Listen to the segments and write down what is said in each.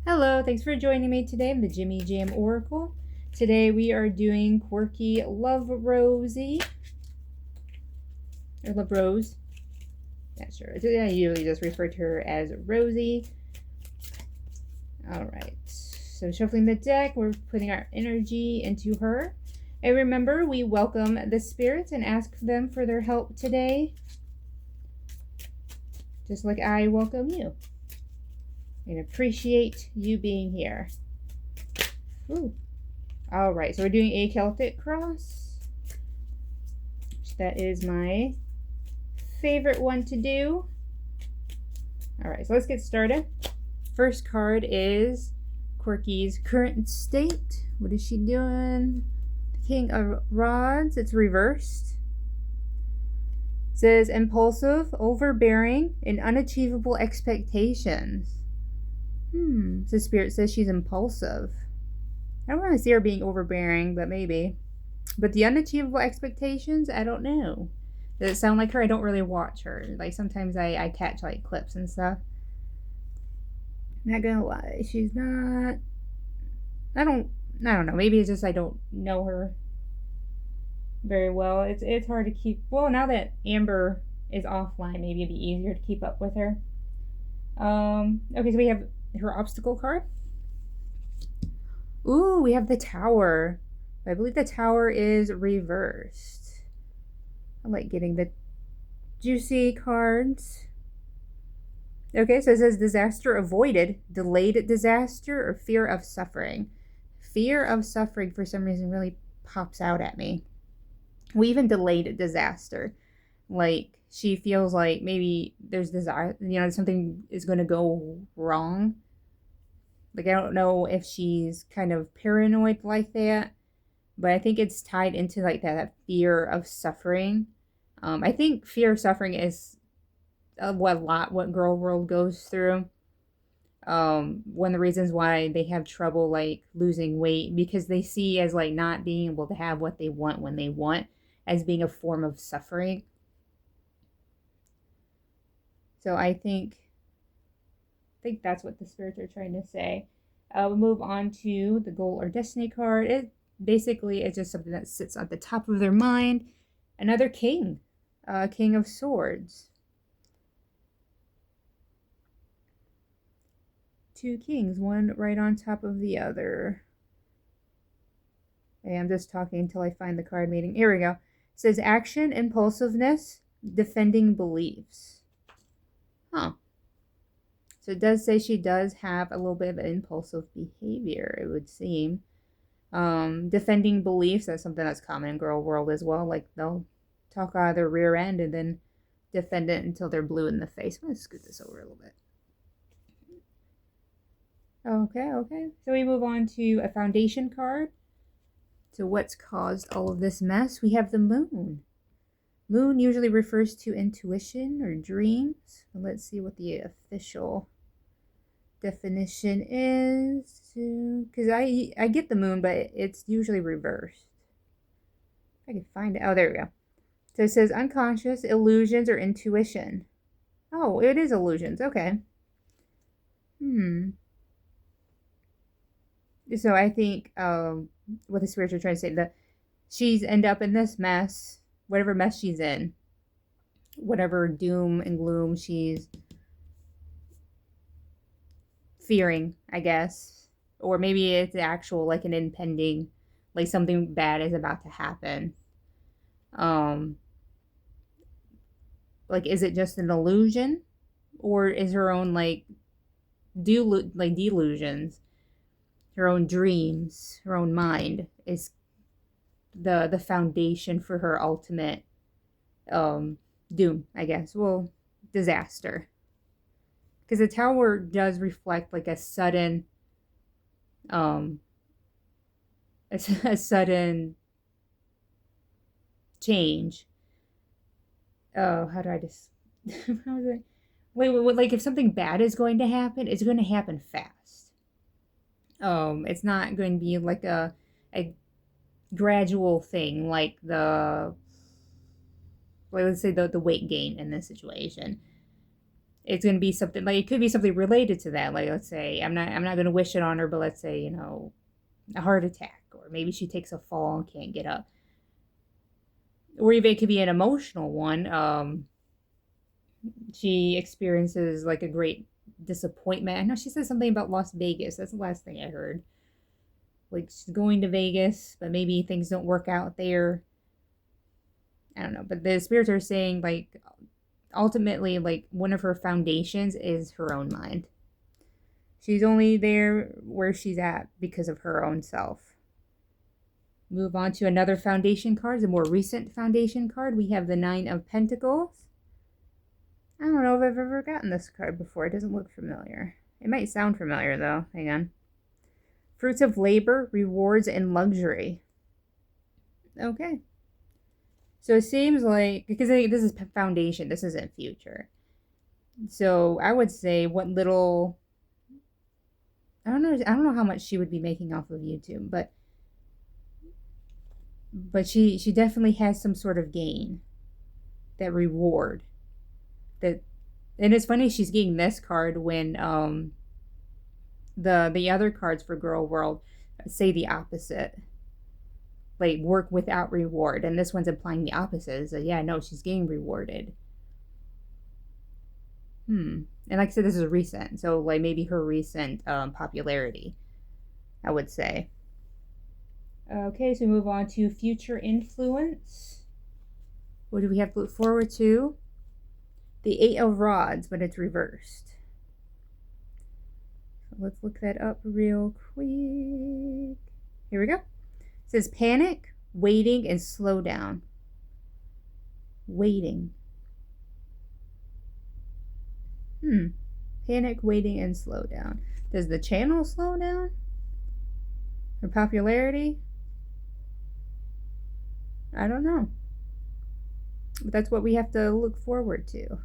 Hello, thanks for joining me today. I'm the Jimmy Jam Oracle. Today we are doing Quirky Love Rosie. Or Love Rose. Not sure. I usually just refer to her as Rosie. Alright. So shuffling the deck, we're putting our energy into her. And remember, we welcome the spirits and ask them for their help today. Just like I welcome you. And appreciate you being here. Ooh. Alright, so we're doing a Celtic cross. That is my favorite one to do. Alright, so let's get started. First card is Quirky's current state. What is she doing? The King of Rods. It's reversed. It says impulsive, overbearing, and unachievable expectations. So Spirit says she's impulsive. I don't want to see her being overbearing, but maybe. But the unachievable expectations, I don't know. Does it sound like her? I don't really watch her. Like sometimes I catch like clips and stuff. Not gonna lie, she's not. I don't know. Maybe it's just I don't know her very well. It's hard to keep. Well, now that Amber is offline, maybe it'd be easier to keep up with her. Okay, so we have her obstacle card. Ooh, we have the Tower. I believe the Tower is reversed. I like getting the juicy cards. Okay, so it says disaster avoided, delayed disaster, or fear of suffering. Fear of suffering, for some reason, really pops out at me. We even delayed disaster. Like, she feels like maybe there's desire, something is going to go wrong. Like, I don't know if she's kind of paranoid like that, but I think it's tied into like that fear of suffering. I think fear of suffering is what Girl World goes through. One of the reasons why they have trouble like losing weight, because they see as like not being able to have what they want when they want as being a form of suffering. So I think that's what the spirits are trying to say. We'll move on to the goal or destiny card. It basically is just something that sits at the top of their mind. Another king, King of Swords. Two kings, one right on top of the other. Okay, I'm just talking until I find the card meaning. Here we go. It says action, impulsiveness, defending beliefs. Huh. So it does say she does have a little bit of impulsive behavior, it would seem. Defending beliefs, that's something that's common in girl world as well. Like they'll talk out of their rear end and then defend it until they're blue in the face. I'm going to scoot this over a little bit. Okay. So we move on to a foundation card. So what's caused all of this mess? We have the moon. Moon usually refers to intuition or dreams. Let's see what the official definition is. Because I get the moon, but it's usually reversed. I can find it. Oh, there we go. So it says unconscious, illusions, or intuition. Oh, it is illusions. Okay. So I think what the spirits are trying to say, that she's end up in this mess, whatever mess she's in, whatever doom and gloom she's fearing, I guess. Or maybe it's actual, like an impending, like something bad is about to happen. Like, is it just an illusion? Or is her own, like, delusions, her own dreams, her own mind is the foundation for her ultimate doom, I guess. Well, disaster. Because the Tower does reflect like a sudden a sudden change. Oh, how do I just how is it? Wait, like if something bad is going to happen, it's going to happen fast. It's not going to be like a gradual thing, like let's say the weight gain in this situation. it's going to be something like, it could be something related to that. Like, let's say, I'm not going to wish it on her, but let's say, you know, a heart attack, or maybe she takes a fall and can't get up. Or even it could be an emotional one. She experiences like a great disappointment. I know she said something about Las Vegas. That's the last thing I heard. Like, she's going to Vegas, but maybe things don't work out there. I don't know. But the spirits are saying, like, ultimately, like, one of her foundations is her own mind. She's only there where she's at because of her own self. Move on to another foundation card, the more recent foundation card. We have the Nine of Pentacles. I don't know if I've ever gotten this card before. It doesn't look familiar. It might sound familiar, though. Hang on. Fruits of labor, rewards, and luxury. Okay. So it seems like, because I think this is foundation, this isn't future. So I would say what little, I don't know how much she would be making off of YouTube, but she definitely has some sort of gain, that reward. That, and it's funny she's getting this card when the other cards for Girl World say the opposite. Like, work without reward, and this one's implying the opposite. So yeah, no, she's getting rewarded. And like I said, this is recent, so like maybe her recent popularity, I would say. Okay, so move on to future influence. What do we have to look forward to? The Eight of Rods, but it's reversed. So let's look that up real quick. Here we go. It says panic, waiting, and slow down. Waiting. Panic, waiting, and slow down. Does the channel slow down? Her popularity? I don't know. But that's what we have to look forward to.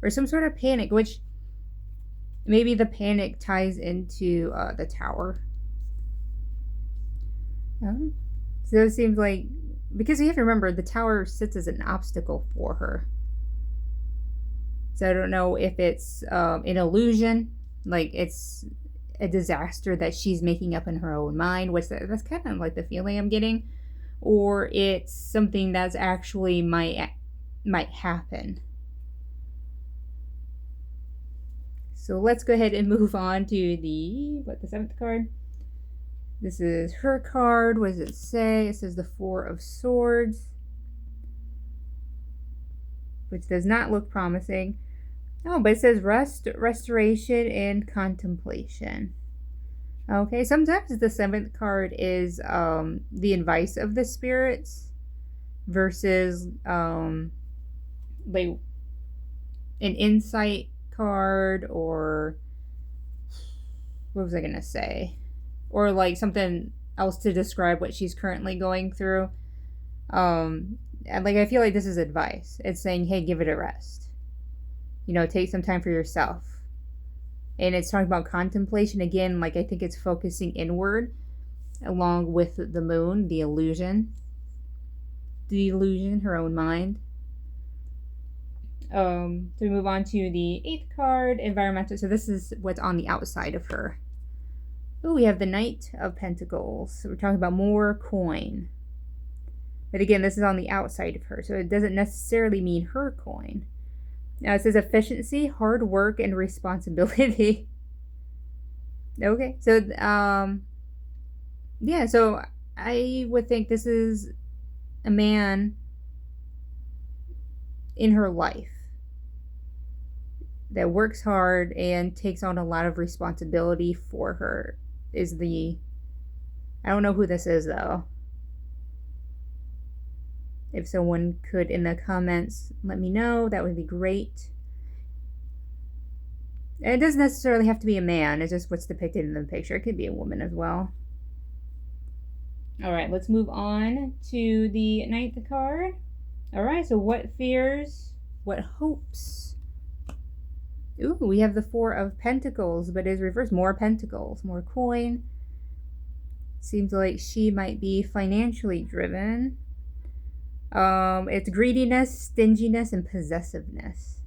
Or some sort of panic, which maybe the panic ties into the Tower. So it seems like, because you have to remember, the Tower sits as an obstacle for her. So I don't know if it's an illusion, like it's a disaster that she's making up in her own mind, which that's kind of like the feeling I'm getting, or it's something that's actually might happen. So let's go ahead and move on to the seventh card. This is her card. What does it say? It says the Four of Swords, which does not look promising. Oh, but it says restoration, and contemplation. Okay, sometimes the seventh card is the advice of the spirits versus like an insight card, or what was I gonna say? Or like something else to describe what she's currently going through. And like, I feel like this is advice. It's saying, hey, give it a rest. You know, take some time for yourself. And it's talking about contemplation. Again, like, I think it's focusing inward along with the moon, the illusion, her own mind. So we move on to the eighth card, environmental. So this is what's on the outside of her. Oh, we have the Knight of Pentacles. So we're talking about more coin. But again, this is on the outside of her, so it doesn't necessarily mean her coin. Now it says efficiency, hard work, and responsibility. Okay, so yeah, so I would think this is a man in her life that works hard and takes on a lot of responsibility for her. I don't know who this is, though. If someone could in the comments let me know, that would be great. And it doesn't necessarily have to be a man. It's just what's depicted in the picture. It could be a woman as well. All right, let's move on to the ninth card. All right, so what fears, what hopes? Ooh, we have the Four of Pentacles, but it's reversed. More pentacles, more coin. Seems like she might be financially driven. It's greediness, stinginess, and possessiveness.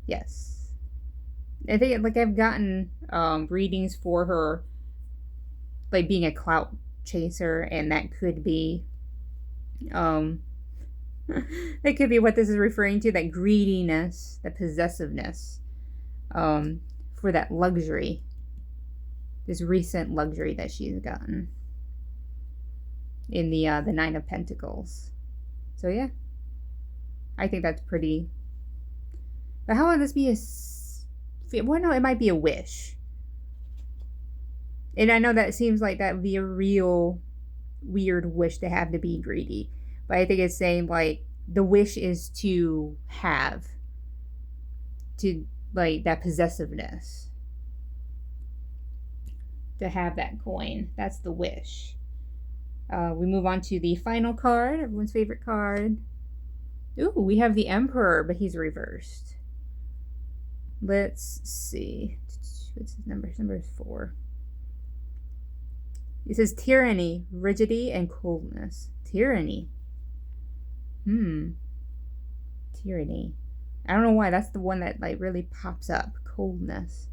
Yes. I think, like, I've gotten readings for her, like, being a clout chaser, and that could be that could be what this is referring to, that greediness, that possessiveness, for that luxury, this recent luxury that she's gotten in the Nine of Pentacles. So yeah, I think that's pretty. But how would this be a? Well, no, it might be a wish. And I know that seems like that would be a real weird wish to have, to be greedy. But I think it's saying, like, the wish is to have, to, like, that possessiveness. To have that coin. That's the wish. We move on to the final card, everyone's favorite card. Ooh, we have the Emperor, but he's reversed. Let's see. What's his number? His number is 4. It says tyranny, rigidity, and coldness. Tyranny. Tyranny. I don't know why. That's the one that, like, really pops up. Coldness.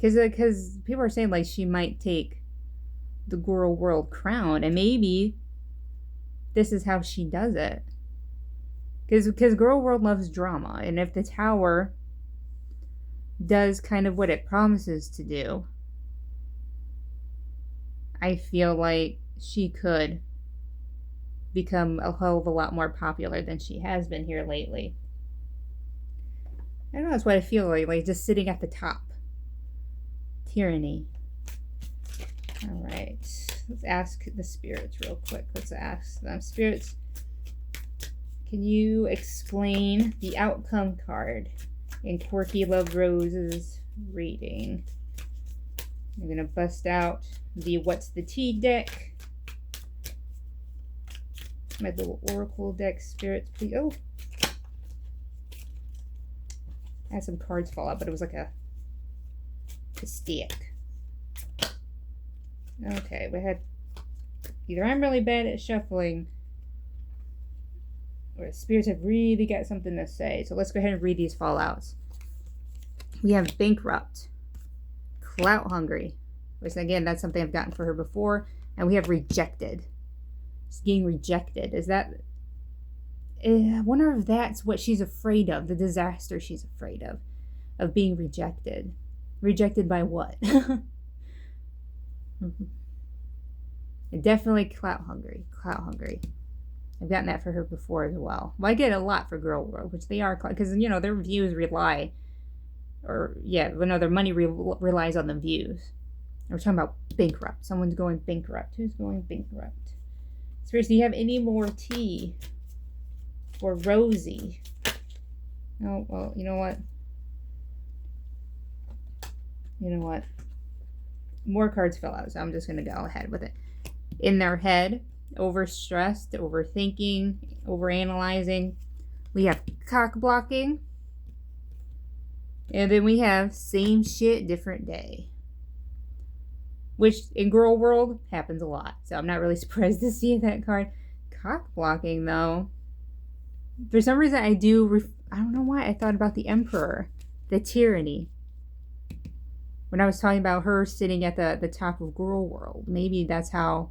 Because people are saying, like, she might take the Girl World crown, and maybe this is how she does it. Because Girl World loves drama, and if the Tower does kind of what it promises to do, I feel like she could become a hell of a lot more popular than she has been here lately. I don't know, that's what I feel like just sitting at the top. Tyranny. All right, let's ask the spirits real quick. Let's ask them, spirits, can you explain the outcome card in QuirkyLoveRosee's reading? I'm gonna bust out the What's the Tea deck. My little oracle deck, spirits, please. Oh, I had some cards fall out, but it was like a stick. Okay, we had either I'm really bad at shuffling, or the spirits have really got something to say. So let's go ahead and read these fallouts. We have bankrupt, clout hungry, which again, that's something I've gotten for her before. And we have rejected. She's getting rejected. Is that, I wonder if that's what she's afraid of, the disaster she's afraid of being rejected. Rejected by what? Definitely clout hungry. Clout hungry. I've gotten that for her before as well. Well, I get a lot for Girl World, which they are, because, you know, their views rely, or, yeah, well, no, their money relies on the views. We're talking about bankrupt. Someone's going bankrupt. Who's going bankrupt? Spirits, do you have any more tea for Rosie? Oh, well, you know what? You know what? More cards fell out, so I'm just going to go ahead with it. In their head, overstressed, overthinking, overanalyzing. We have cock blocking. And then we have same shit, different day. Which in Girl World happens a lot. So I'm not really surprised to see that card. Cock blocking, though. For some reason, I don't know why I thought about the Emperor. The tyranny. When I was talking about her sitting at the top of Girl World. Maybe that's how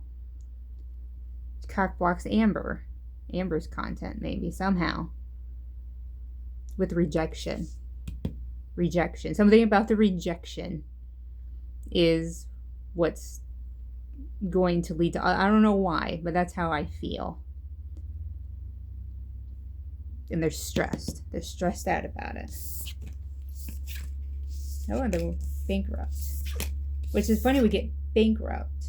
cock blocks Amber. Amber's content, maybe, somehow. With rejection. Rejection. Something about the rejection is what's going to lead to... I don't know why, but that's how I feel. And they're stressed. They're stressed out about it. Oh, and they're bankrupt. Which is funny, we get bankrupt.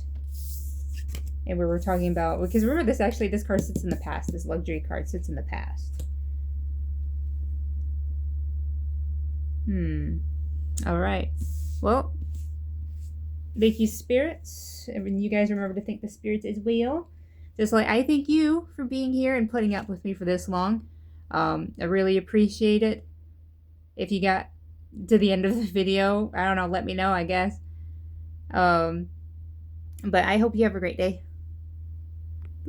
And we were talking about... Because remember, this card sits in the past. This luxury card sits in the past. Alright. Well, thank you, spirits. And you guys remember to thank the spirits as well. Just like I thank you for being here and putting up with me for this long. I really appreciate it. If you got to the end of the video, I don't know, let me know, I guess. But I hope you have a great day.